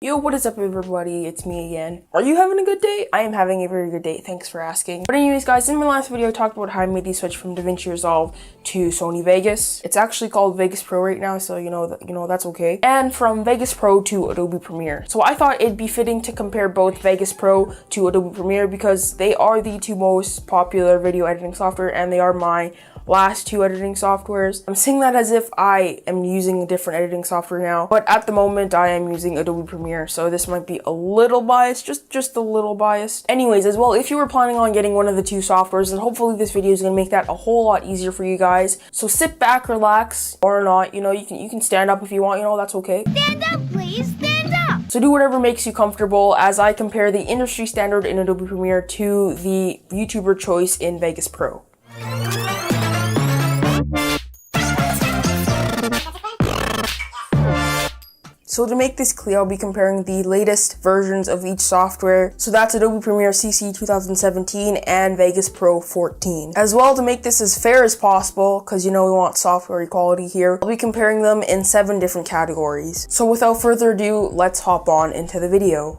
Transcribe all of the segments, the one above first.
Yo, what is up everybody? It's me again. Are you having a good day? I am having a very good day, thanks for asking. But anyways guys, in my last video I talked about how I made the switch from DaVinci Resolve to Sony Vegas. It's actually called Vegas Pro right now, so you know that's okay. And from Vegas Pro to Adobe Premiere. So I thought it'd be fitting to compare both Vegas Pro to Adobe Premiere because they are the two most popular video editing software and they are my last two editing softwares. I'm saying that as if I am using a different editing software now, but at the moment I am using Adobe Premiere, so this might be a little biased, just a little biased. Anyways, as well, if you were planning on getting one of the two softwares, then hopefully this video is gonna make that a whole lot easier for you guys. So sit back, relax, or not, you can stand up if you want, that's okay. Stand up, please, stand up! So do whatever makes you comfortable as I compare the industry standard in Adobe Premiere to the YouTuber choice in Vegas Pro. So to make this clear, I'll be comparing the latest versions of each software. So that's Adobe Premiere CC 2017 and Vegas Pro 14. As well, to make this as fair as possible, because we want software equality here, I'll be comparing them in 7 different categories. So without further ado, let's hop on into the video.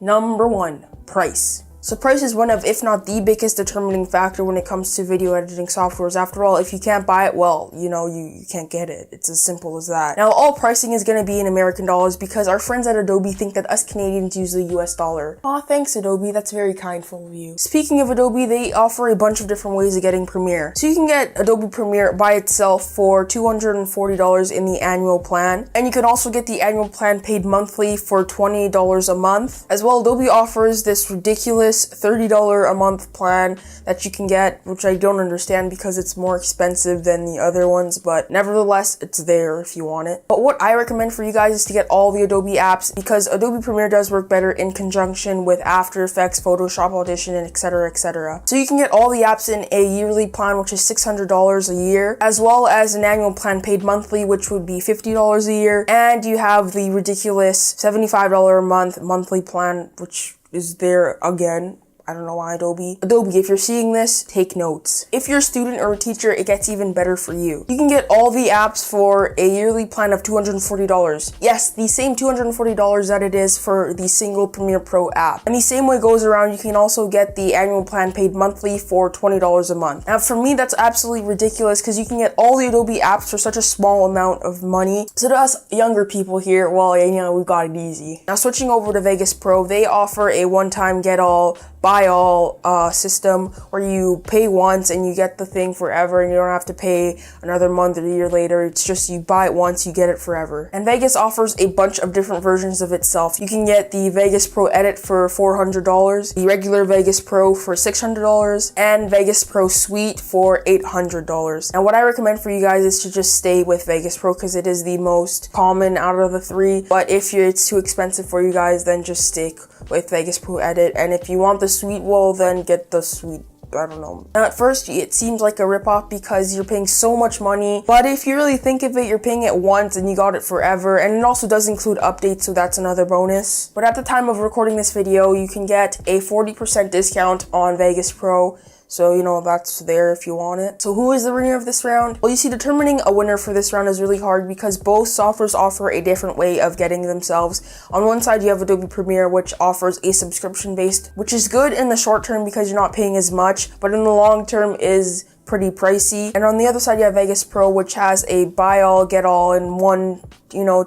Number 1, price. So price is one of, if not the biggest determining factor when it comes to video editing softwares. After all, if you can't buy it, well, you can't get it. It's as simple as that. Now, all pricing is going to be in American dollars because our friends at Adobe think that us Canadians use the US dollar. Aw, thanks Adobe, that's very kindful of you. Speaking of Adobe, they offer a bunch of different ways of getting Premiere. So you can get Adobe Premiere by itself for $240 in the annual plan. And you can also get the annual plan paid monthly for $20 a month. As well, Adobe offers this ridiculous $30 a month plan that you can get, which I don't understand because it's more expensive than the other ones, but nevertheless, it's there if you want it. But what I recommend for you guys is to get all the Adobe apps because Adobe Premiere does work better in conjunction with After Effects, Photoshop, Audition, and etc, etc. So you can get all the apps in a yearly plan, which is $600 a year, as well as an annual plan paid monthly, which would be $50 a year, and you have the ridiculous $75 a month monthly plan, which is there again. I don't know why Adobe, if you're seeing this, take notes. If you're a student or a teacher, it gets even better for you. You can get all the apps for a yearly plan of $240. Yes, the same $240 that it is for the single Premiere Pro app. And the same way goes around, you can also get the annual plan paid monthly for $20 a month. Now for me, that's absolutely ridiculous because you can get all the Adobe apps for such a small amount of money. So to us younger people here, well, we got it easy. Now switching over to Vegas Pro, they offer a one-time get-all, buy-all system where you pay once and you get the thing forever and you don't have to pay another month or a year later. It's just you buy it once, you get it forever. And Vegas offers a bunch of different versions of itself. You can get the Vegas Pro Edit for $400, the regular Vegas Pro for $600, and Vegas Pro Suite for $800. Now what I recommend for you guys is to just stay with Vegas Pro because it is the most common out of the 3. But if it's too expensive for you guys, then just stick with Vegas Pro Edit. And if you want the Suite, well then get the Suite. I don't know. Now at first it seems like a ripoff because you're paying so much money, but if you really think of it, you're paying it once and you got it forever, and it also does include updates, so that's another bonus. But at the time of recording this video, you can get a 40% discount on Vegas Pro. So, that's there if you want it. So who is the winner of this round? Well, you see, determining a winner for this round is really hard because both softwares offer a different way of getting themselves. On one side, you have Adobe Premiere, which offers a subscription-based, which is good in the short term because you're not paying as much, but in the long term is pretty pricey. And on the other side, you have Vegas Pro, which has a buy-all, get-all in one,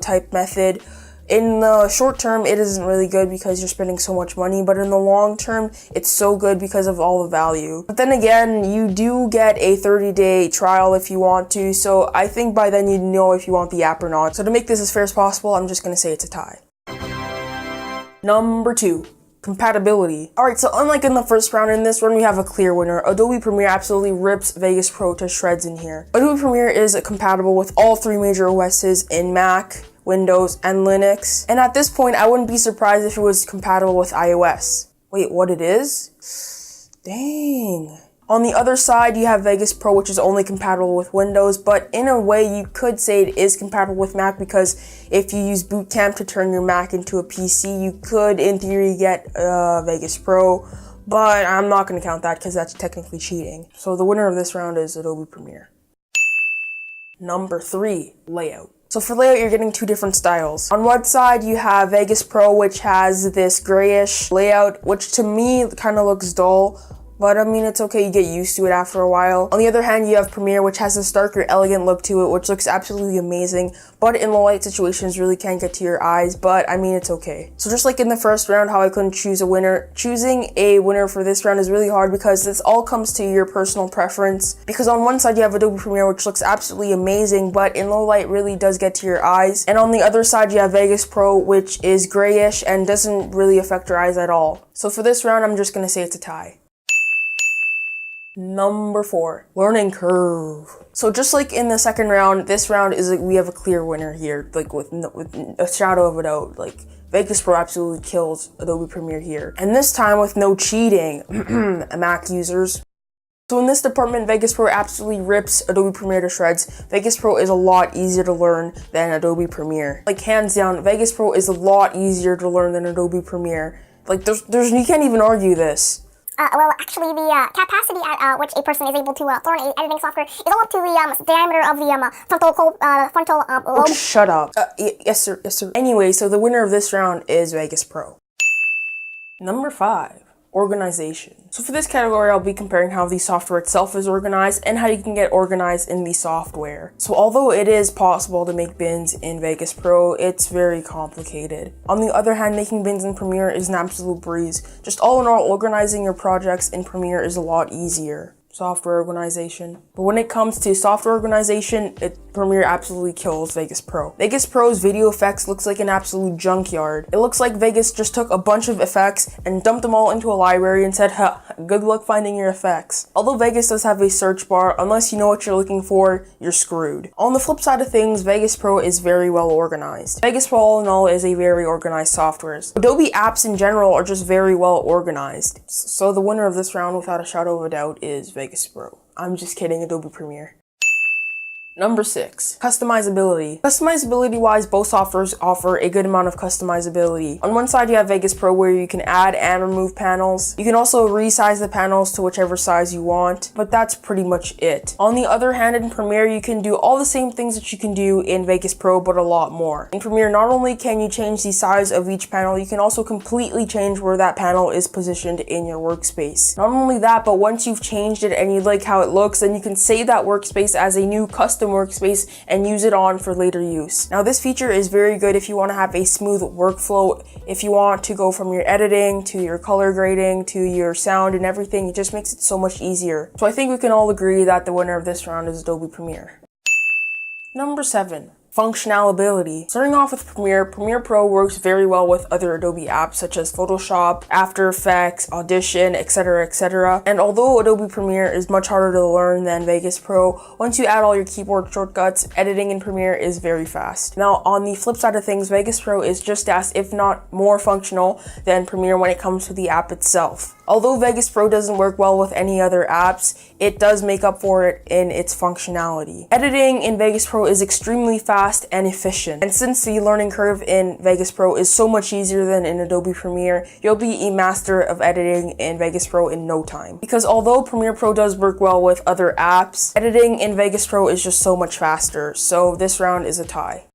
type method. In the short term, it isn't really good because you're spending so much money, but in the long term, it's so good because of all the value. But then again, you do get a 30-day trial if you want to, so I think by then you know if you want the app or not. So to make this as fair as possible, I'm just going to say it's a tie. Number 2. Compatibility. Alright, so unlike in the first round, in this one we have a clear winner. Adobe Premiere absolutely rips Vegas Pro to shreds in here. Adobe Premiere is compatible with all 3 major OSs in Mac, Windows, and Linux. And at this point, I wouldn't be surprised if it was compatible with iOS. Wait, what it is? Dang. On the other side, you have Vegas Pro, which is only compatible with Windows, but in a way, you could say it is compatible with Mac because if you use Boot Camp to turn your Mac into a PC, you could, in theory, get Vegas Pro, but I'm not going to count that because that's technically cheating. So the winner of this round is Adobe Premiere. Number 3, layout. So for layout, you're getting two different styles. On one side, you have Vegas Pro, which has this grayish layout, which to me kind of looks dull. But I mean, it's okay, you get used to it after a while. On the other hand, you have Premiere, which has a darker, elegant look to it, which looks absolutely amazing, but in low light situations really can't get to your eyes, but I mean, it's okay. So just like in the first round, how I couldn't choose a winner, choosing a winner for this round is really hard because this all comes to your personal preference. Because on one side, you have Adobe Premiere, which looks absolutely amazing, but in low light really does get to your eyes. And on the other side, you have Vegas Pro, which is grayish and doesn't really affect your eyes at all. So for this round, I'm just gonna say it's a tie. Number 4, learning curve. So just like in the second round, this round is like we have a clear winner here, like with a shadow of a doubt. Like Vegas Pro absolutely kills Adobe Premiere here, and this time with no cheating, Mac users. So in this department, Vegas Pro absolutely rips Adobe Premiere to shreds. Vegas Pro is a lot easier to learn than Adobe Premiere. Like hands down, Vegas Pro is a lot easier to learn than Adobe Premiere. Like there's you can't even argue this. Well, actually, the capacity at which a person is able to learn an editing software is all up to the diameter of the frontal lobe. Oh, shut up. Yes, sir. Yes, sir. Anyway, so the winner of this round is Vegas Pro. Number 5, organization. So for this category, I'll be comparing how the software itself is organized and how you can get organized in the software. So although it is possible to make bins in Vegas Pro, it's very complicated. On the other hand, making bins in Premiere is an absolute breeze. Just all in all, organizing your projects in Premiere is a lot easier. Software organization. But when it comes to software organization, Premiere absolutely kills Vegas Pro. Vegas Pro's video effects looks like an absolute junkyard. It looks like Vegas just took a bunch of effects and dumped them all into a library and said, good luck finding your effects. Although Vegas does have a search bar, unless you know what you're looking for, you're screwed. On the flip side of things, Vegas Pro is very well organized. Vegas Pro all in all is a very organized software. Adobe apps in general are just very well organized. So the winner of this round, without a shadow of a doubt, is Vegas Pro. I'm just kidding, Adobe Premiere. Number 6, customizability. Customizability wise, both softwares offer a good amount of customizability. On one side, you have Vegas Pro where you can add and remove panels. You can also resize the panels to whichever size you want, but that's pretty much it. On the other hand, in Premiere, you can do all the same things that you can do in Vegas Pro, but a lot more. In Premiere, not only can you change the size of each panel, you can also completely change where that panel is positioned in your workspace. Not only that, but once you've changed it and you like how it looks, then you can save that workspace as a new custom workspace and use it on for later use. Now this feature is very good if you want to have a smooth workflow, if you want to go from your editing to your color grading to your sound and everything. It just makes it so much easier. So I think we can all agree that the winner of this round is Adobe Premiere. Number 7, functionality. Starting off with Premiere, Premiere Pro works very well with other Adobe apps such as Photoshop, After Effects, Audition, etc, etc. And although Adobe Premiere is much harder to learn than Vegas Pro, once you add all your keyboard shortcuts, editing in Premiere is very fast. Now on the flip side of things, Vegas Pro is just as, if not more functional than Premiere when it comes to the app itself. Although Vegas Pro doesn't work well with any other apps, it does make up for it in its functionality. Editing in Vegas Pro is extremely fast and efficient. And since the learning curve in Vegas Pro is so much easier than in Adobe Premiere, you'll be a master of editing in Vegas Pro in no time. Because although Premiere Pro does work well with other apps, editing in Vegas Pro is just so much faster. So this round is a tie.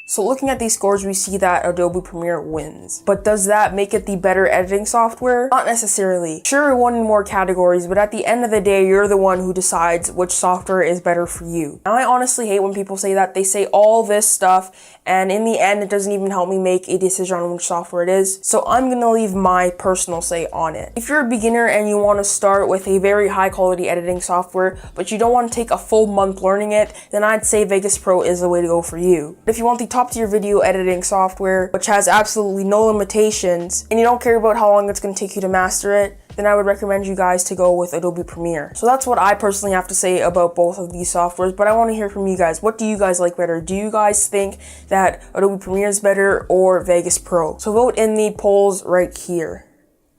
So looking at these scores, we see that Adobe Premiere wins. But does that make it the better editing software? Not necessarily. Sure, it won in more categories, but at the end of the day, you're the one who decides which software is better for you. Now, I honestly hate when people say that. They say all this stuff, and in the end, it doesn't even help me make a decision on which software it is. So I'm gonna leave my personal say on it. If you're a beginner and you want to start with a very high quality editing software, but you don't want to take a full month learning it, then I'd say Vegas Pro is the way to go for you. But if you want the top tier video editing software, which has absolutely no limitations, and you don't care about how long it's going to take you to master it, then I would recommend you guys to go with Adobe Premiere. So that's what I personally have to say about both of these softwares, but I want to hear from you guys. What do you guys like better? Do you guys think that Adobe Premiere is better or Vegas Pro? So vote in the polls right here,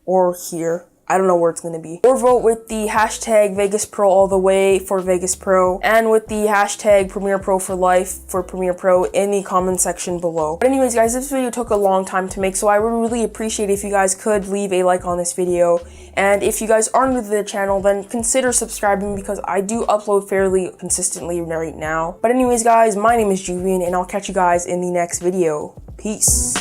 or here, I don't know where it's going to be. Or vote with the hashtag Vegas Pro all the way for Vegas Pro, and with the hashtag Premiere Pro for life for Premiere Pro in the comment section below. But anyways guys, this video took a long time to make, so I would really appreciate if you guys could leave a like on this video. And if you guys are new to the channel, then consider subscribing because I do upload fairly consistently right now. But anyways guys, my name is Juvion and I'll catch you guys in the next video. Peace.